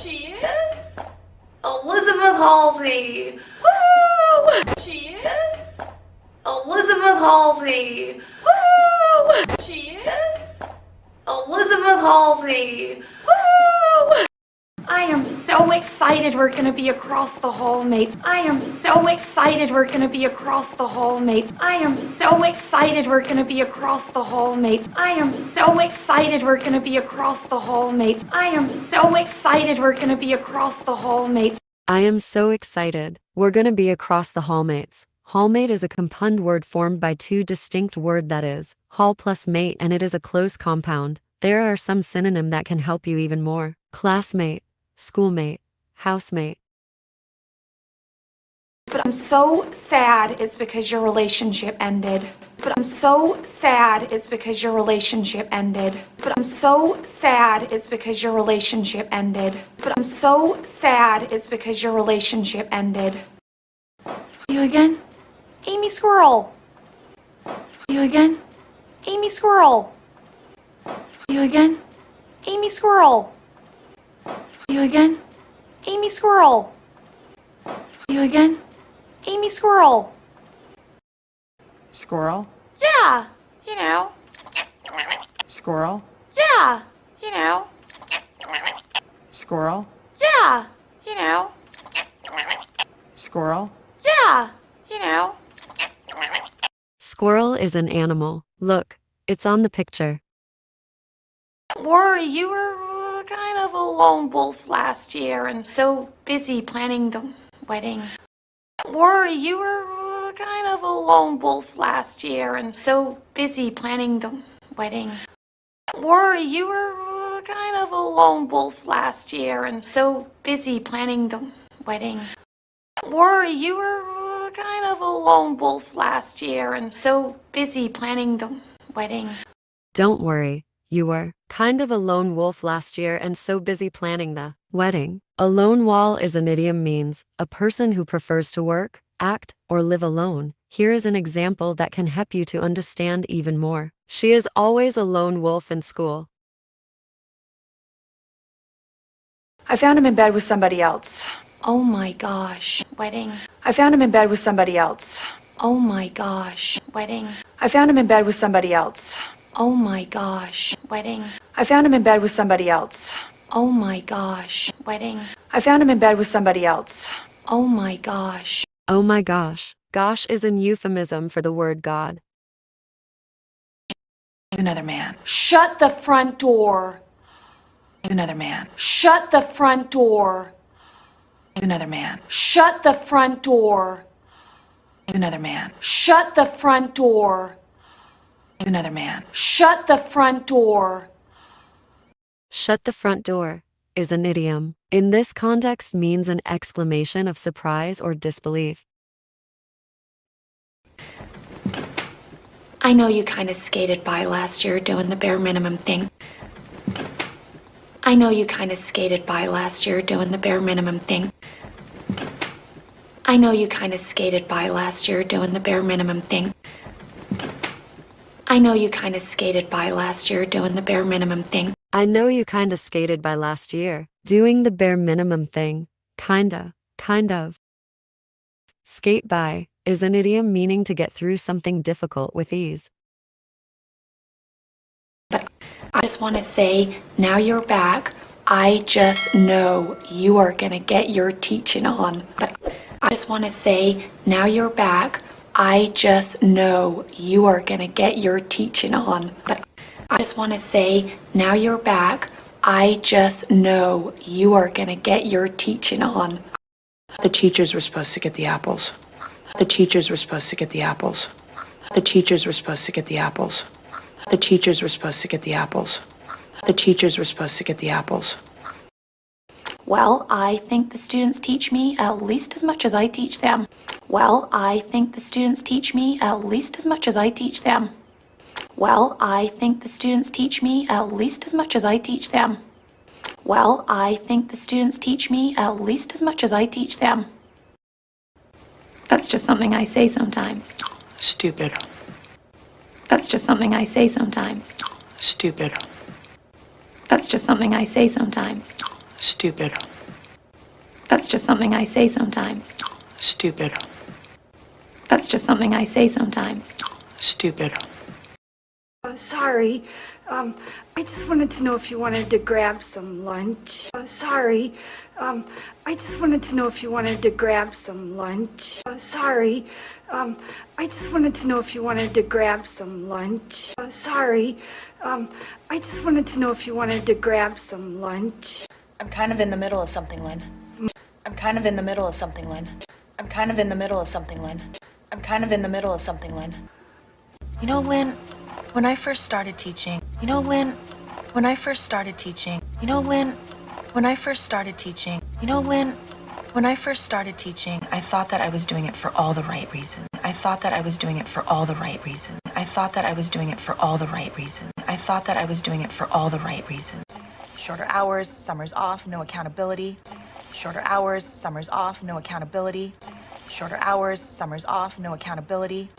She is Elizabeth Halsey. Woo! She is Elizabeth Halsey. Woo! She is Elizabeth Halsey. Woo! I am so excited we're gonna be across the hall, mates. I am so excited we're gonna be across the hall, mates. I am so excited we're gonna be across the hall, mates. I am so excited we're gonna be across the hall, mates. I am so excited we're gonna be across the hall, mates. I am so excited. We're gonna be across the hallmates. Hallmate is a compound word formed by two distinct words, that is, hall plus mate, and it is a close compound. There are some synonyms that can help you even more. Classmate, schoolmate, housemate. But I'm so sad it's because your relationship ended. But I'm so sad it's because your relationship ended. But I'm so sad it's because your relationship ended. But I'm so sad it's because your relationship ended. You again? Amy Squirrel. You again? Amy Squirrel. You again? Amy Squirrel. You again? Amy Squirrel. You again? Amy Squirrel. Squirrel? Yeah, you know. Squirrel? Yeah, you know. Squirrel? Yeah, you know. Squirrel? Yeah, you know. Squirrel is an animal. Look, it's on the picture. Don't worry, you were kind of a lone wolf last year and so busy planning the wedding. Don't worry, you were kind of a lone wolf last year and so busy planning the wedding. Don't worry, you were kind of a lone wolf last year and so busy planning the wedding. Don't worry, you were kind of a lone wolf last year and so busy planning the wedding. Don't worry, you were kind of a lone wolf last year and so busy planning the wedding. A lone wolf is an idiom, means a person who prefers to work, act, or live alone. Here is an example that can help you to understand even more. She is always a lone wolf in school. I found him in bed with somebody else. Oh my gosh, wedding. I found him in bed with somebody else. Oh my gosh, wedding. I found him in bed with somebody else. Oh my gosh, wedding. I found him in bed with somebody else. Oh my gosh, wedding. I found him in bed with somebody else. Oh my gosh. Oh my gosh. Gosh is an euphemism for the word God. Another man. Shut the front door. Another man. Shut the front door. Another man. Shut the front door. Another man. Shut the front door. Another man. Shut the front door. Shut the front door is an idiom. In this context means an exclamation of surprise or disbelief. I know you kind of skated by last year doing the bare minimum thing. I know you kind of skated by last year doing the bare minimum thing. I know you kind of skated by last year doing the bare minimum thing. I know you kind of skated by last year doing the bare minimum thing. I know you kinda skated by last year, doing the bare minimum thing. Kinda, kind of. Skate by is an idiom meaning to get through something difficult with ease. But I just want to say, now you're back, I just know you are going to get your teaching on. But I just want to say, now you're back, I just know you are going to get your teaching on. But I just want to say, now you're back, I just know you are going to get your teaching on. The teachers were supposed to get the apples. The teachers were supposed to get the apples. The teachers were supposed to get the apples. The teachers were supposed to get the apples. The teachers were supposed to get the apples. Well, I think the students teach me at least as much as I teach them. Well, I think the students teach me at least as much as I teach them. Well, I think the students teach me at least as much as I teach them. Well, I think the students teach me at least as much as I teach them. That's just something I say sometimes. Stupid. That's just something I say sometimes. Stupid. That's just something I say sometimes. Stupid. That's just something I say sometimes. Stupid. That's just something I say sometimes. Stupid. Sorry. I just wanted to know if you wanted to grab some lunch. Sorry. I just wanted to know if you wanted to grab some lunch. Sorry. I just wanted to know if you wanted to grab some lunch. Sorry. I just wanted to know if you wanted to grab some lunch. I'm kind of in the middle of something, Lynn. I'm kind of in the middle of something, Lynn. I'm kind of in the middle of something, Lynn. I'm kind of in the middle of something, Lynn. You know, Lynn, when I first started teaching, you know, Lynn, when I first started teaching, you know, Lynn, when I first started teaching, you know, Lynn, when I first started teaching, I thought that I was doing it for all the right reasons. I thought that I was doing it for all the right reasons. I thought that I was doing it for all the right reasons. I thought that I was doing it for all the right reasons. Shorter hours, summers off, no accountability. Shorter hours, summers off, no accountability. Shorter hours, summers off, no accountability.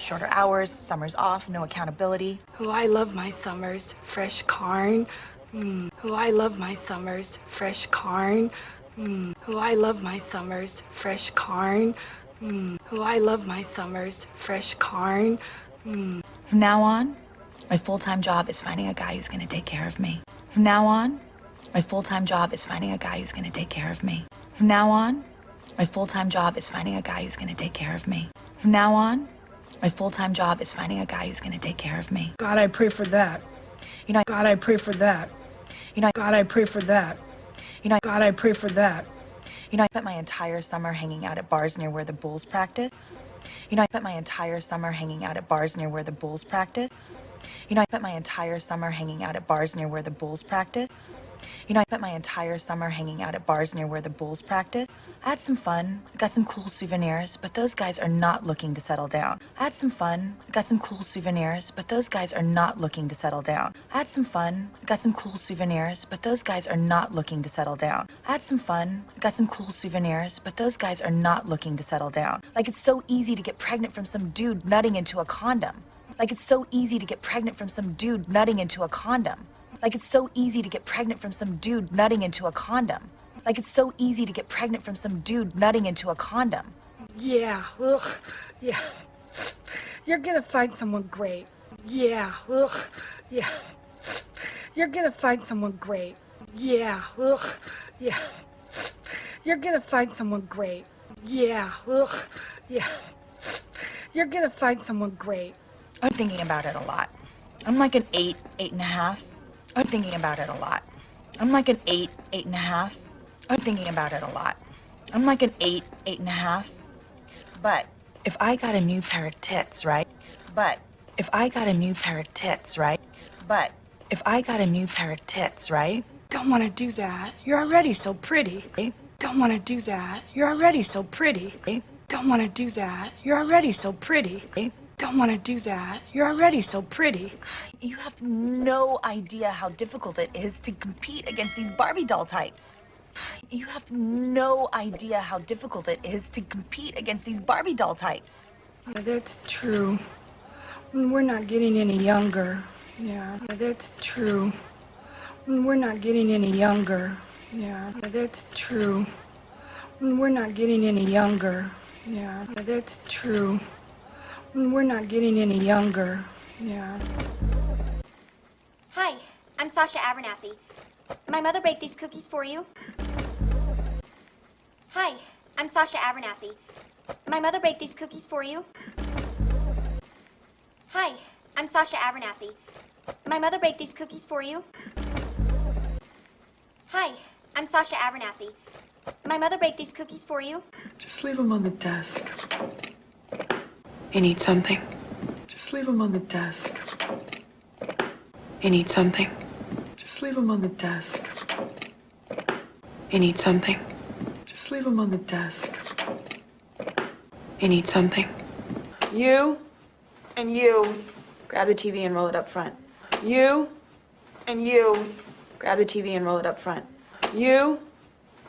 Shorter hours, summers off, no accountability. Oh, I love my summers. Fresh corn. Oh, I love my summers. Fresh corn. Oh, I love my summers. Fresh corn. Oh, I love my summers. Fresh corn. From now on, my full-time job is finding a guy who's going to take care of me. From now on, my full-time job is finding a guy who's going to take care of me. From now on, my full-time job is finding a guy who's going to take care of me. From now on, my full-time job is finding a guy who's going to take care of me. God, I pray for that. You know, God, I pray for that. you know, God, I pray for that. you know, God, I pray for that. you know, I spent my entire summer hanging out at bars near where the Bulls practice. You know, I spent my entire summer hanging out at bars near where the Bulls practice. You know, I spent my entire summer hanging out at bars near where the Bulls practice. You know, I spent my entire summer hanging out at bars near where the Bulls practice. I had some fun, I got some cool souvenirs, but those guys are not looking to settle down. I had some fun, I got some cool souvenirs, but those guys are not looking to settle down. I had some fun, I got some cool souvenirs, but those guys are not looking to settle down. I had some fun, I got some cool souvenirs, but those guys are not looking to settle down. Like it's so easy to get pregnant from some dude nutting into a condom. Like it's so easy to get pregnant from some dude nutting into a condom. Like it's so easy to get pregnant from some dude nutting into a condom. Like it's so easy to get pregnant from some dude nutting into a condom. Yeah, ugh, yeah. You're gonna find someone great. Yeah, ugh, yeah. You're gonna find someone great. Yeah, ugh, yeah. You're gonna find someone great. Yeah, ugh, yeah. You're gonna find someone great. I'm thinking about it a lot. I'm like an 8, 8.5. I'm thinking about it a lot. I'm like an 8, 8.5. I'm thinking about it a lot. I'm like an 8, 8.5. But if I got a new pair of tits, right? But if I got a new pair of tits, right? But if I got a new pair of tits, right? Don't wanna do that. You're already so pretty. Don't wanna do that. You're already so pretty. Don't wanna do that. You're already so pretty. Don't wanna do that. You're already so pretty. You have no idea how difficult it is to compete against these Barbie doll types. You have no idea how difficult it is to compete against these Barbie doll types. That's true. We're not getting any younger. Yeah, that's true. We're not getting any younger. Yeah, that's true. We're not getting any younger. Yeah, that's true. We're not getting any younger. Yeah. Hi, I'm Sasha Abernathy. My mother baked these cookies for you. Hi, I'm Sasha Abernathy. My mother baked these cookies for you. Hi, I'm Sasha Abernathy. My mother baked these cookies for you. Hi, I'm Sasha Abernathy. My mother baked these cookies for you. Just leave them on the desk. You need something? Just leave them on the desk. You need something? Just leave them on the desk. You need something? Just leave them on the desk. You need something? You and you grab the TV and roll it up front. You and you grab the TV and roll it up front. You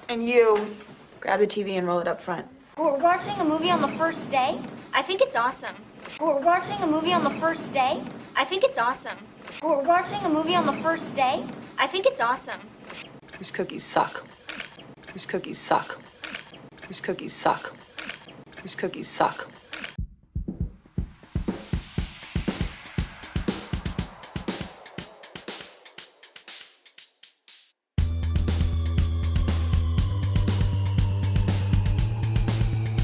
and you grab the TV and roll it up front. We're watching a movie on the first day. I think it's awesome. We're watching a movie on the first day. I think it's awesome. We're watching a movie on the first day. I think it's awesome. Whose cookies suck? Whose cookies suck? Whose cookies suck? Whose cookies suck?